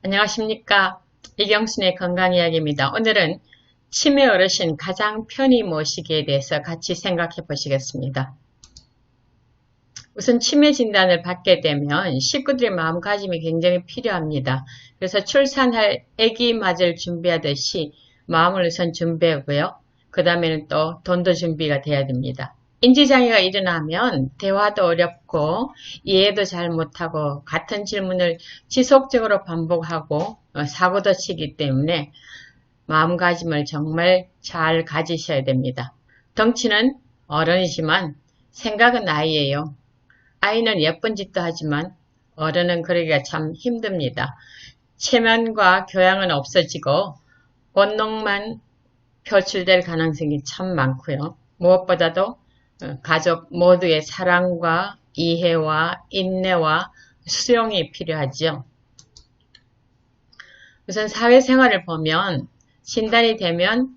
안녕하십니까. 이경순의 건강이야기입니다. 오늘은 치매 어르신 가장 편히 모시기에 대해서 같이 생각해 보시겠습니다. 우선 치매 진단을 받게 되면 식구들의 마음가짐이 굉장히 필요합니다. 그래서 출산할 아기 맞을 준비하듯이 마음을 우선 준비하고요. 그 다음에는 또 돈도 준비가 돼야 됩니다. 인지장애가 일어나면 대화도 어렵고 이해도 잘 못하고 같은 질문을 지속적으로 반복하고 사고도 치기 때문에 마음가짐을 정말 잘 가지셔야 됩니다. 덩치는 어른이지만 생각은 아이예요. 아이는 예쁜 짓도 하지만 어른은 그러기가 참 힘듭니다. 체면과 교양은 없어지고 본능만 표출될 가능성이 참 많고요. 무엇보다도 가족 모두의 사랑과 이해와 인내와 수용이 필요하죠. 우선 사회생활을 보면 진단이 되면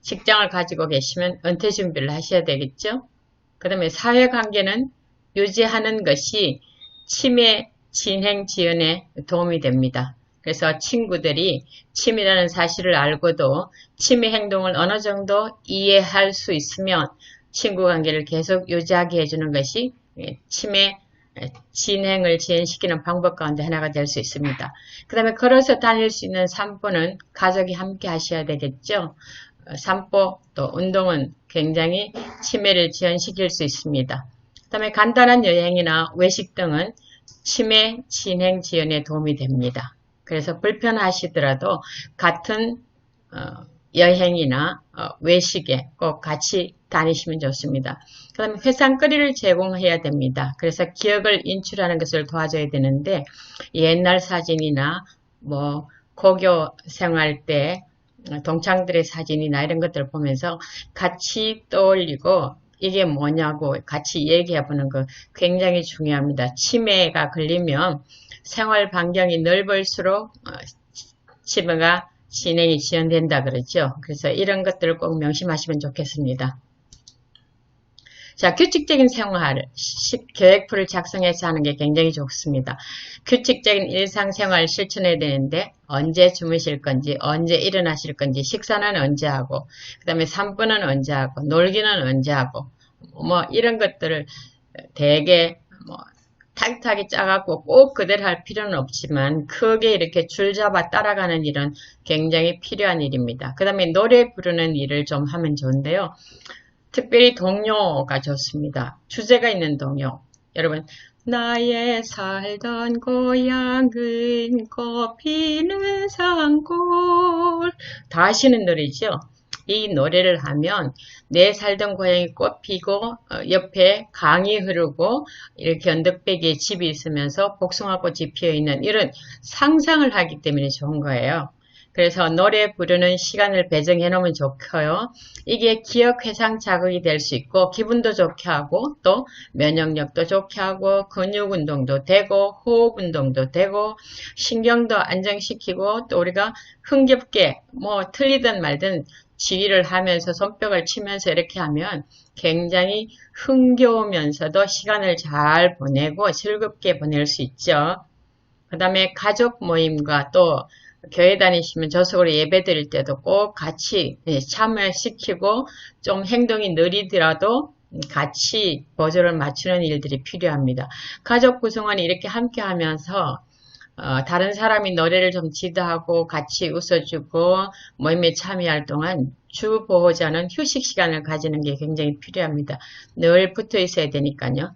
직장을 가지고 계시면 은퇴 준비를 하셔야 되겠죠. 그 다음에 사회관계는 유지하는 것이 치매 진행 지연에 도움이 됩니다. 그래서 친구들이 치매라는 사실을 알고도 치매 행동을 어느 정도 이해할 수 있으면 친구 관계를 계속 유지하게 해주는 것이 치매 진행을 지연시키는 방법 가운데 하나가 될 수 있습니다. 그 다음에 걸어서 다닐 수 있는 산보는 가족이 함께 하셔야 되겠죠. 산보 또 운동은 굉장히 치매를 지연시킬 수 있습니다. 그 다음에 간단한 여행이나 외식 등은 치매 진행 지연에 도움이 됩니다. 그래서 불편하시더라도 같은 여행이나 외식에 꼭 같이 다니시면 좋습니다. 그 다음에 회상거리를 제공해야 됩니다. 그래서 기억을 인출하는 것을 도와줘야 되는데 옛날 사진이나 고교 생활 때 동창들의 사진이나 이런 것들을 보면서 같이 떠올리고 이게 뭐냐고 같이 얘기해 보는 거 굉장히 중요합니다. 치매가 걸리면 생활 반경이 넓을수록 치매가 진행이 지연된다 그러죠. 그래서 이런 것들을 꼭 명심하시면 좋겠습니다. 자, 규칙적인 생활, 계획표를 작성해서 하는 게 굉장히 좋습니다. 규칙적인 일상생활 실천해야 되는데 언제 주무실 건지, 언제 일어나실 건지, 식사는 언제 하고, 그 다음에 산부는 언제 하고, 놀기는 언제 하고, 이런 것들을 되게 타이트하게 짜갖고 꼭 그대로 할 필요는 없지만 크게 이렇게 줄잡아 따라가는 일은 굉장히 필요한 일입니다. 그 다음에 노래 부르는 일을 좀 하면 좋은데요. 특별히 동요가 좋습니다. 주제가 있는 동요. 여러분, 나의 살던 고향은 꽃피는 산골 다 아시는 노래죠. 이 노래를 하면 내 살던 고향이 꽃피고 옆에 강이 흐르고 이렇게 언덕배기에 집이 있으면서 복숭아꽃이 피어있는 이런 상상을 하기 때문에 좋은 거예요. 그래서 노래 부르는 시간을 배정해 놓으면 좋고요. 이게 기억 회상 자극이 될 수 있고 기분도 좋게 하고 또 면역력도 좋게 하고 근육 운동도 되고 호흡 운동도 되고 신경도 안정시키고 또 우리가 흥겹게 틀리든 말든 지휘를 하면서 손뼉을 치면서 이렇게 하면 굉장히 흥겨우면서도 시간을 잘 보내고 즐겁게 보낼 수 있죠. 그 다음에 가족 모임과 또 교회 다니시면 저속으로 예배 드릴 때도 꼭 같이 참여시키고 좀 행동이 느리더라도 같이 보조를 맞추는 일들이 필요합니다. 가족 구성원이 이렇게 함께 하면서 다른 사람이 노래를 좀 지도하고 같이 웃어주고 모임에 참여할 동안 주 보호자는 휴식 시간을 가지는 게 굉장히 필요합니다. 늘 붙어 있어야 되니까요.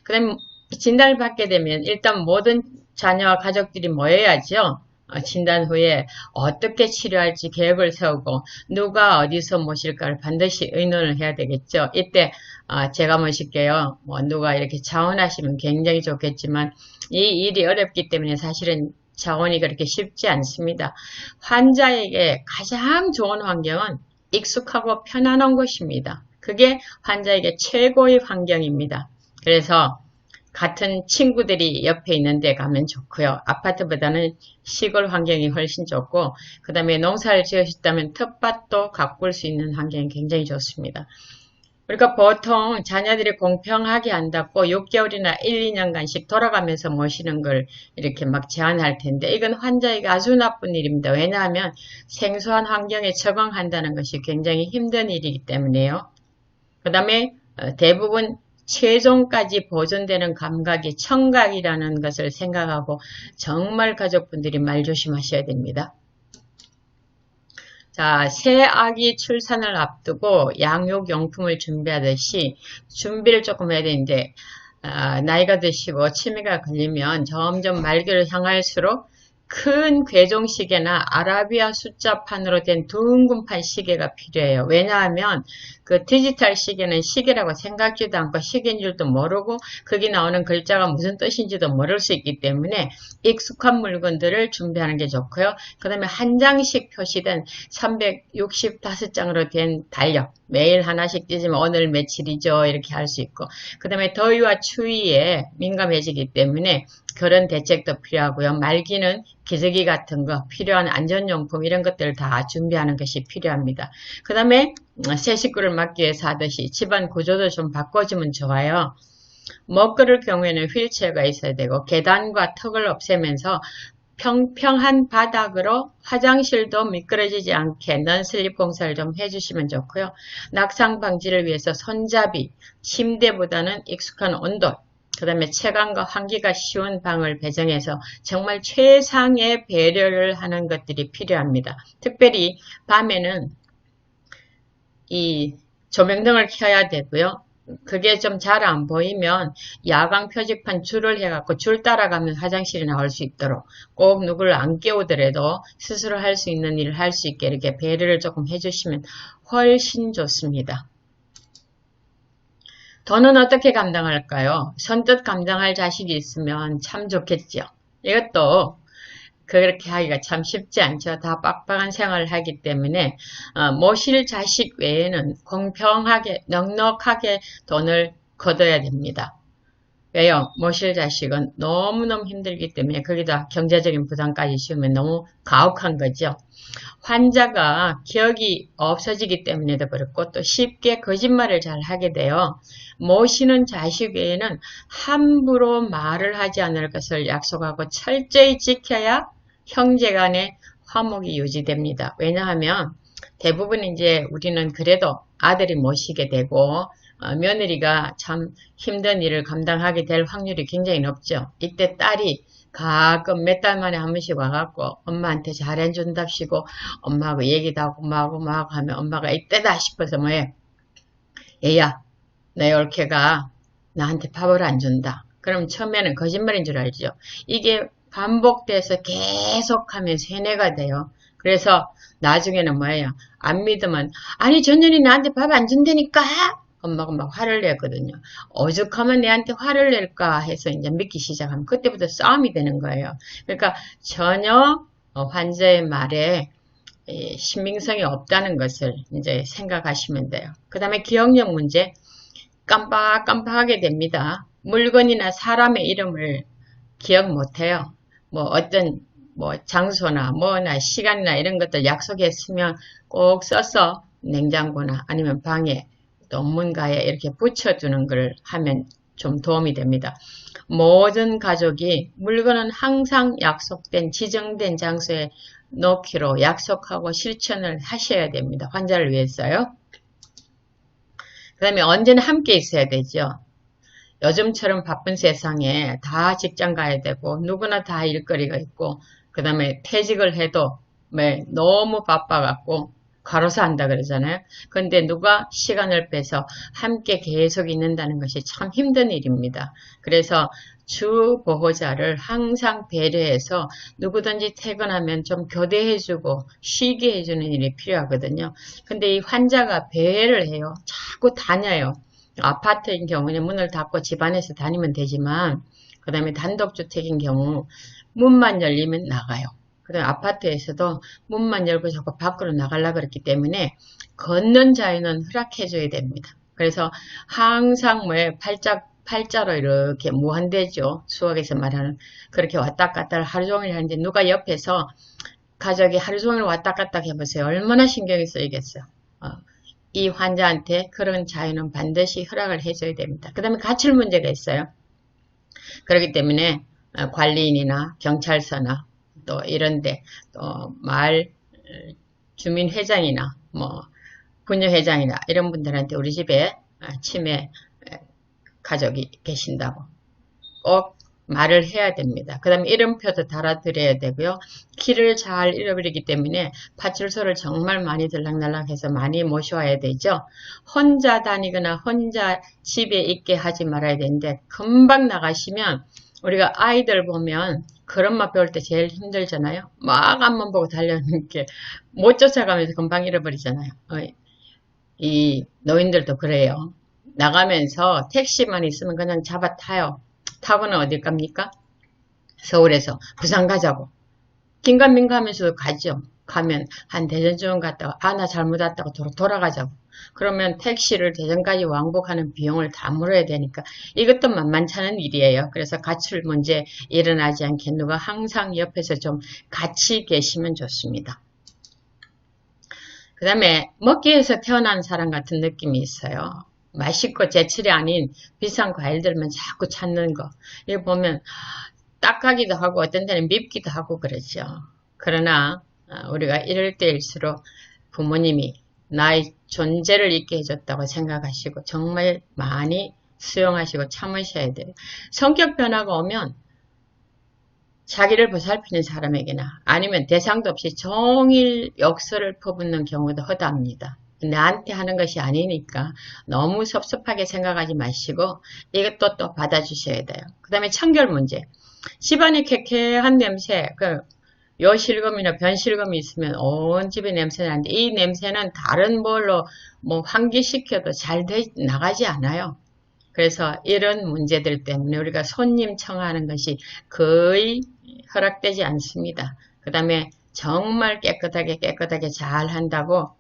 그 다음에 진단을 받게 되면 일단 모든 자녀와 가족들이 모여야죠. 진단 후에 어떻게 치료할지 계획을 세우고 누가 어디서 모실까를 반드시 의논을 해야 되겠죠. 이때 제가 모실게요. 누가 이렇게 자원하시면 굉장히 좋겠지만 이 일이 어렵기 때문에 사실은 자원이 그렇게 쉽지 않습니다. 환자에게 가장 좋은 환경은 익숙하고 편안한 곳입니다. 그게 환자에게 최고의 환경입니다. 그래서 같은 친구들이 옆에 있는 데 가면 좋고요. 아파트보다는 시골 환경이 훨씬 좋고 그 다음에 농사를 지으셨다면 텃밭도 가꿀 수 있는 환경이 굉장히 좋습니다. 우리가 보통 자녀들이 공평하게 한다고 6개월이나 1, 2년간씩 돌아가면서 모시는 걸 이렇게 막 제한할 텐데 이건 환자에게 아주 나쁜 일입니다. 왜냐하면 생소한 환경에 적응한다는 것이 굉장히 힘든 일이기 때문에요. 그 다음에 대부분 최종까지 보존되는 감각이 청각이라는 것을 생각하고 정말 가족분들이 말 조심하셔야 됩니다. 자, 새 아기 출산을 앞두고 양육용품을 준비하듯이 준비를 조금 해야 되는데 나이가 드시고 치매가 걸리면 점점 말기를 향할수록 큰 괴종시계나 아라비아 숫자판으로 된 둥근판 시계가 필요해요. 왜냐하면 그 디지털 시계는 시계라고 생각지도 않고 시계인 줄도 모르고 거기 나오는 글자가 무슨 뜻인지도 모를 수 있기 때문에 익숙한 물건들을 준비하는 게 좋고요. 그 다음에 한 장씩 표시된 365장으로 된 달력, 매일 하나씩 띄지면 오늘 며칠이죠 이렇게 할 수 있고, 그 다음에 더위와 추위에 민감해지기 때문에 그런 대책도 필요하고요. 말기는 기저귀 같은 거, 필요한 안전용품 이런 것들을 다 준비하는 것이 필요합니다. 그 다음에 새 식구를 맞기 위해서 하듯이 집안 구조도 좀 바꿔주면 좋아요. 먹거릴 경우에는 휠체어가 있어야 되고 계단과 턱을 없애면서 평평한 바닥으로 화장실도 미끄러지지 않게 넌슬립 공사를 좀 해주시면 좋고요. 낙상 방지를 위해서 손잡이, 침대보다는 익숙한 온돌, 그 다음에 체감과 환기가 쉬운 방을 배정해서 정말 최상의 배려를 하는 것들이 필요합니다. 특별히 밤에는 이 조명등을 켜야 되고요. 그게 좀 잘 안 보이면 야광 표지판 줄을 해갖고 줄 따라가면 화장실에 나올 수 있도록 꼭 누구를 안 깨우더라도 스스로 할 수 있는 일을 할 수 있게 이렇게 배려를 조금 해주시면 훨씬 좋습니다. 돈은 어떻게 감당할까요? 선뜻 감당할 자식이 있으면 참 좋겠죠. 이것도 그렇게 하기가 참 쉽지 않죠. 다 빡빡한 생활을 하기 때문에 모실 자식 외에는 공평하게 넉넉하게 돈을 거둬야 됩니다. 왜요? 모실 자식은 너무너무 힘들기 때문에 거기다 경제적인 부담까지 지으면 너무 가혹한 거죠. 환자가 기억이 없어지기 때문에도 그렇고 또 쉽게 거짓말을 잘 하게 돼요. 모시는 자식 외에는 함부로 말을 하지 않을 것을 약속하고 철저히 지켜야 형제간의 화목이 유지됩니다. 왜냐하면 대부분 이제 우리는 그래도 아들이 모시게 되고 며느리가 참 힘든 일을 감당하게 될 확률이 굉장히 높죠. 이때 딸이 가끔 몇 달 만에 한 번씩 와갖고 엄마한테 잘해준답시고 엄마하고 얘기도 하고 뭐하고 하면 엄마가 이때다 싶어서 뭐해? 얘야, 내 올케가 나한테 밥을 안 준다. 그럼 처음에는 거짓말인 줄 알죠. 이게 반복돼서 계속하면 세뇌가 돼요. 그래서 나중에는 뭐예요? 안 믿으면 아니 전년이 나한테 밥 안 준다니까 엄마가 막 화를 내거든요. 오죽하면 내한테 화를 낼까 해서 이제 믿기 시작하면 그때부터 싸움이 되는 거예요. 그러니까 전혀 환자의 말에 신빙성이 없다는 것을 이제 생각하시면 돼요. 그 다음에 기억력 문제 깜빡깜빡하게 됩니다. 물건이나 사람의 이름을 기억 못해요. 뭐 어떤 장소나 뭐나 시간이나 이런 것들 약속했으면 꼭 써서 냉장고나 아니면 방에 또 문가에 이렇게 붙여두는 걸 하면 좀 도움이 됩니다. 모든 가족이 물건은 항상 약속된 지정된 장소에 놓기로 약속하고 실천을 하셔야 됩니다. 환자를 위해서요. 그 다음에 언제나 함께 있어야 되죠. 요즘처럼 바쁜 세상에 다 직장 가야 되고 누구나 다 일거리가 있고 그 다음에 퇴직을 해도 너무 바빠갖고 과로사 한다 그러잖아요. 근데 누가 시간을 빼서 함께 계속 있는다는 것이 참 힘든 일입니다. 그래서 주 보호자를 항상 배려해서 누구든지 퇴근하면 좀 교대해주고 쉬게 해주는 일이 필요하거든요. 근데 이 환자가 배회를 해요. 자꾸 다녀요. 아파트인 경우는 문을 닫고 집안에서 다니면 되지만 그 다음에 단독주택인 경우 문만 열리면 나가요. 그 다음에 아파트에서도 문만 열고 자꾸 밖으로 나가려고 그랬기 때문에 걷는 자유는 허락해줘야 됩니다. 그래서 항상 팔자로 이렇게 무한대죠. 수학에서 말하는 그렇게 왔다 갔다 하루 종일 하는데 누가 옆에서 가족이 하루 종일 왔다 갔다 해보세요. 얼마나 신경이 쓰이겠어요. 이 환자한테 그런 자유는 반드시 허락을 해줘야 됩니다. 그 다음에 가출 문제가 있어요. 그렇기 때문에 관리인이나 경찰서나 또 이런데 또 마을 주민회장이나 뭐 부녀회장이나 이런 분들한테 우리 집에 치매 가족이 계신다고 꼭 말을 해야 됩니다. 그 다음에 이름표도 달아드려야 되고요. 길을 잘 잃어버리기 때문에 파출소를 정말 많이 들락날락해서 많이 모셔와야 되죠. 혼자 다니거나 혼자 집에 있게 하지 말아야 되는데 금방 나가시면 우리가 아이들 보면 걸음마 배울 때 제일 힘들잖아요. 막 앞만 보고 달려는 게 못 쫓아가면서 금방 잃어버리잖아요. 이 노인들도 그래요. 나가면서 택시만 있으면 그냥 잡아 타요. 타고는 어디 갑니까? 서울에서 부산 가자고. 긴가민가 하면서 가죠. 가면 한 대전쯤 갔다가 나 잘못 왔다고 돌아가자고. 그러면 택시를 대전까지 왕복하는 비용을 다 물어야 되니까 이것도 만만찮은 일이에요. 그래서 가출 문제 일어나지 않게 누가 항상 옆에서 좀 같이 계시면 좋습니다. 그 다음에 먹기 위해서 태어난 사람 같은 느낌이 있어요. 맛있고 제철이 아닌 비싼 과일들만 자꾸 찾는 거. 이거 보면 딱하기도 하고 어떤 때는 밉기도 하고 그러죠. 그러나 우리가 이럴 때일수록 부모님이 나의 존재를 있게 해줬다고 생각하시고 정말 많이 수용하시고 참으셔야 돼요. 성격 변화가 오면 자기를 보살피는 사람에게나 아니면 대상도 없이 종일 욕설을 퍼붓는 경우도 허다합니다. 나한테 하는 것이 아니니까 너무 섭섭하게 생각하지 마시고 이것도 또 받아주셔야 돼요. 그 다음에 청결 문제. 집안에 쾌쾌한 냄새, 요실금이나 변실금이 있으면 온 집에 냄새 나는데 이 냄새는 다른 뭘로 뭐 환기시켜도 잘 나가지 않아요. 그래서 이런 문제들 때문에 우리가 손님 청하는 것이 거의 허락되지 않습니다. 그 다음에 정말 깨끗하게 잘 한다고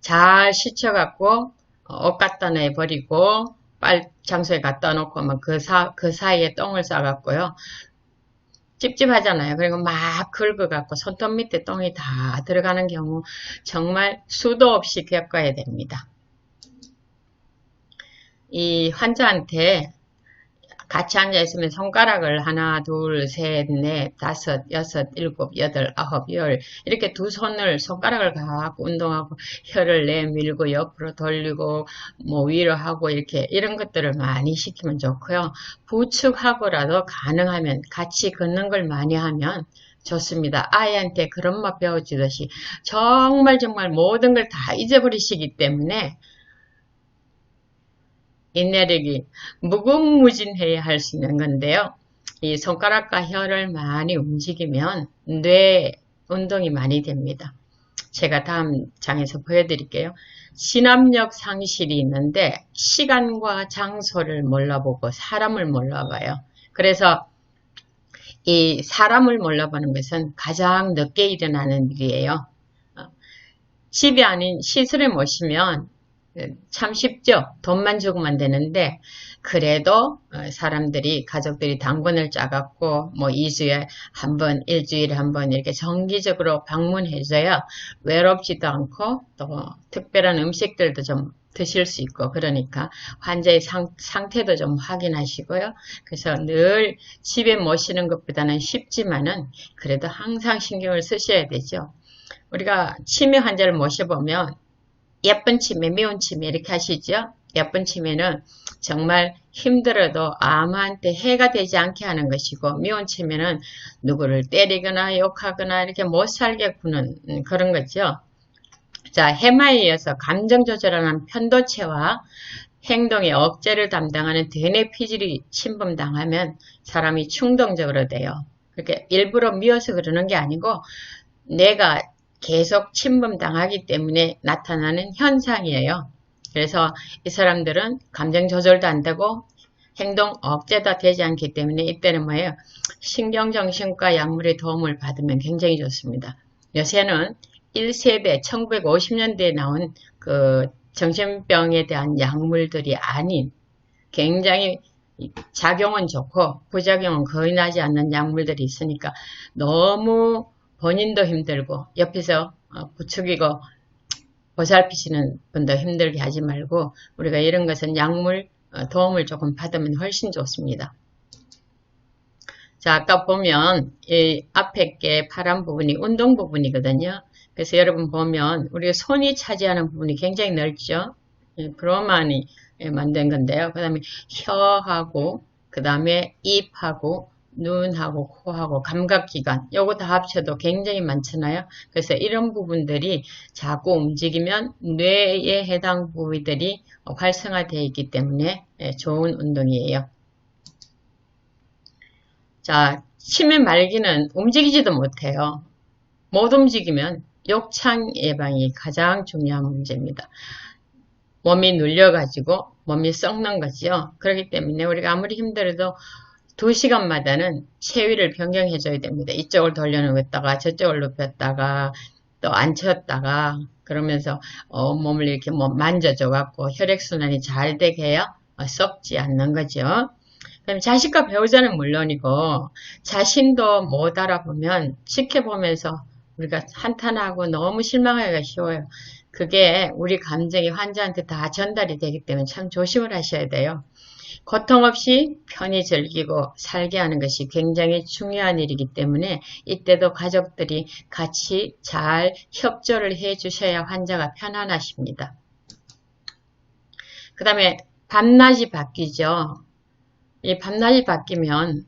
잘 씻혀갖고 옷 갖다 내버리고 빨 장소에 갖다 놓고 그 사이에 똥을 싸갖고요. 찝찝하잖아요. 그리고 막 긁어갖고 손톱 밑에 똥이 다 들어가는 경우 정말 수도 없이 겪어야 됩니다. 이 환자한테 같이 앉아있으면 손가락을 하나, 둘, 셋, 넷, 다섯, 여섯, 일곱, 여덟, 아홉, 열 이렇게 두 손가락을 갖고 운동하고 혀를 내밀고 옆으로 돌리고 뭐 위로 하고 이런 것들을 많이 시키면 좋고요. 부축하고라도 가능하면 같이 걷는 걸 많이 하면 좋습니다. 아이한테 그런 맛 배워주듯이 정말 모든 걸 다 잊어버리시기 때문에 인내력이 무궁무진해야 할 수 있는 건데요. 이 손가락과 혀를 많이 움직이면 뇌 운동이 많이 됩니다. 제가 다음 장에서 보여드릴게요. 신압력 상실이 있는데 시간과 장소를 몰라보고 사람을 몰라봐요. 그래서 이 사람을 몰라보는 것은 가장 늦게 일어나는 일이에요. 집이 아닌 시설에 모시면 참 쉽죠. 돈만 주고만 되는데 그래도 사람들이 가족들이 당번을 짜갖고 뭐 2주에 한 번, 일주일에 한 번 이렇게 정기적으로 방문해줘야 외롭지도 않고 또 특별한 음식들도 좀 드실 수 있고 그러니까 환자의 상태도 좀 확인하시고요. 그래서 늘 집에 모시는 것보다는 쉽지만은 그래도 항상 신경을 쓰셔야 되죠. 우리가 치매 환자를 모셔보면 예쁜 치매, 미운 치매 이렇게 하시죠. 예쁜 치매는 정말 힘들어도 아무한테 해가 되지 않게 하는 것이고 미운 치매는 누구를 때리거나 욕하거나 이렇게 못 살게 구는 그런 거죠. 자, 해마에 이어서 감정 조절하는 편도체와 행동의 억제를 담당하는 대뇌피질이 침범당하면 사람이 충동적으로 돼요. 그렇게 일부러 미워서 그러는 게 아니고 내가 계속 침범당하기 때문에 나타나는 현상이에요. 그래서 이 사람들은 감정 조절도 안 되고 행동 억제도 되지 않기 때문에 이때는 뭐예요? 신경정신과 약물의 도움을 받으면 굉장히 좋습니다. 요새는 1세대 1950년대에 나온 그 정신병에 대한 약물들이 아닌 굉장히 작용은 좋고 부작용은 거의 나지 않는 약물들이 있으니까 너무 본인도 힘들고 옆에서 부추기고 보살피시는 분도 힘들게 하지 말고 우리가 이런 것은 약물 도움을 조금 받으면 훨씬 좋습니다. 자, 아까 보면 이 앞에 게 파란 부분이 운동 부분이거든요. 그래서 여러분 보면 우리가 손이 차지하는 부분이 굉장히 넓죠. 브로만이 만든 건데요. 그 다음에 혀하고 그 다음에 입하고 눈하고 코하고 감각기관 요거 다 합쳐도 굉장히 많잖아요. 그래서 이런 부분들이 자꾸 움직이면 뇌에 해당 부위들이 활성화되어 있기 때문에 좋은 운동이에요. 자, 치매 말기는 움직이지도 못해요. 못 움직이면 욕창 예방이 가장 중요한 문제입니다. 몸이 눌려가지고 몸이 썩는 거죠. 그렇기 때문에 우리가 아무리 힘들어도 2시간마다는 체위를 변경해줘야 됩니다. 이쪽을 돌려놓았다가 저쪽을 눕혔다가 또 앉혔다가 그러면서 몸을 이렇게 만져줘갖고 혈액순환이 잘 되게 해야 썩지 않는 거죠. 그다음에 자식과 배우자는 물론이고 자신도 못 알아보면 지켜보면서 우리가 한탄하고 너무 실망하기가 쉬워요. 그게 우리 감정이 환자한테 다 전달이 되기 때문에 참 조심을 하셔야 돼요. 고통 없이 편히 즐기고 살게 하는 것이 굉장히 중요한 일이기 때문에 이때도 가족들이 같이 잘 협조를 해 주셔야 환자가 편안하십니다. 그 다음에 밤낮이 바뀌죠. 이 밤낮이 바뀌면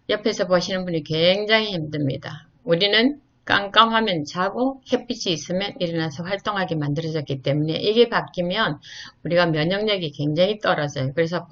옆에서 보시는 분이 굉장히 힘듭니다. 우리는 깜깜하면 자고 햇빛이 있으면 일어나서 활동하게 만들어졌기 때문에 이게 바뀌면 우리가 면역력이 굉장히 떨어져요. 그래서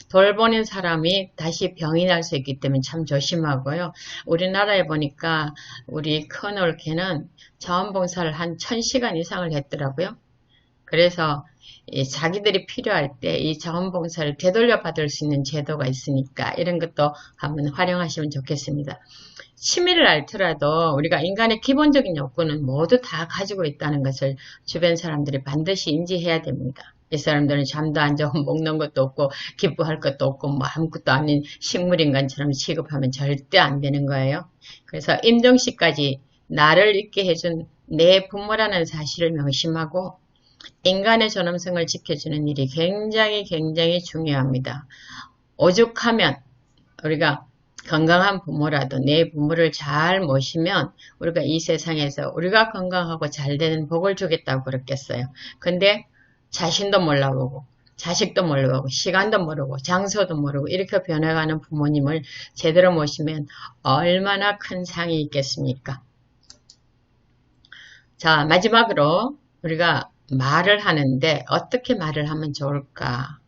돌보는 사람이 다시 병이 날 수 있기 때문에 참 조심하고요. 우리나라에 보니까 우리 큰올케는 자원봉사를 한 1000시간 이상을 했더라고요. 그래서 자기들이 필요할 때 이 자원봉사를 되돌려 받을 수 있는 제도가 있으니까 이런 것도 한번 활용하시면 좋겠습니다. 취미를 앓더라도 우리가 인간의 기본적인 욕구는 모두 다 가지고 있다는 것을 주변 사람들이 반드시 인지해야 됩니다. 이 사람들은 잠도 안 자고 먹는 것도 없고 기뻐할 것도 없고 뭐 아무것도 아닌 식물인간처럼 취급하면 절대 안 되는 거예요. 그래서 임종시까지 나를 있게 해준 내 부모라는 사실을 명심하고 인간의 존엄성을 지켜주는 일이 굉장히 중요합니다. 오죽하면 우리가 건강한 부모라도 내 부모를 잘 모시면 우리가 이 세상에서 우리가 건강하고 잘 되는 복을 주겠다고 그랬겠어요. 근데 자신도 몰라보고 자식도 몰라보고 시간도 모르고 장소도 모르고 이렇게 변해가는 부모님을 제대로 모시면 얼마나 큰 상이 있겠습니까? 자, 마지막으로 우리가 말을 하는데 어떻게 말을 하면 좋을까?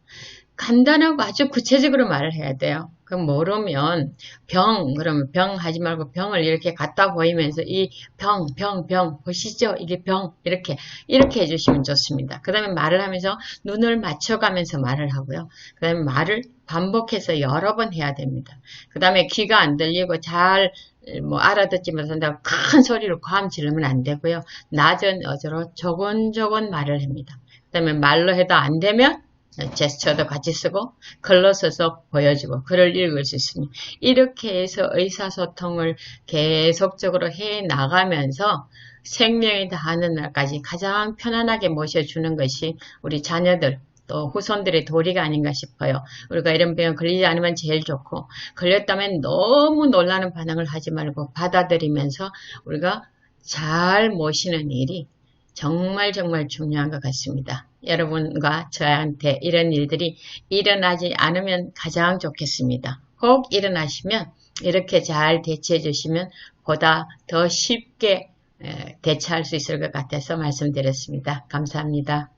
간단하고 아주 구체적으로 말을 해야 돼요. 그럼 모르면 그러면 병 하지 말고 병을 이렇게 갖다 보이면서 이 병 보시죠? 이게 병 이렇게 해주시면 좋습니다. 그 다음에 말을 하면서 눈을 맞춰가면서 말을 하고요. 그 다음에 말을 반복해서 여러 번 해야 됩니다. 그 다음에 귀가 안 들리고 잘 알아듣지 못한다고 큰 소리로 과음 지르면 안 되고요. 낮은 어조로 조곤조곤 말을 합니다. 그 다음에 말로 해도 안 되면 제스처도 같이 쓰고 글로 써서 보여주고 글을 읽을 수 있으니 이렇게 해서 의사소통을 계속적으로 해 나가면서 생명이 다하는 날까지 가장 편안하게 모셔주는 것이 우리 자녀들 또 후손들의 도리가 아닌가 싶어요. 우리가 이런 병에 걸리지 않으면 제일 좋고 걸렸다면 너무 놀라는 반응을 하지 말고 받아들이면서 우리가 잘 모시는 일이 정말 중요한 것 같습니다. 여러분과 저한테 이런 일들이 일어나지 않으면 가장 좋겠습니다. 꼭 일어나시면 이렇게 잘 대처해 주시면 보다 더 쉽게 대처할 수 있을 것 같아서 말씀드렸습니다. 감사합니다.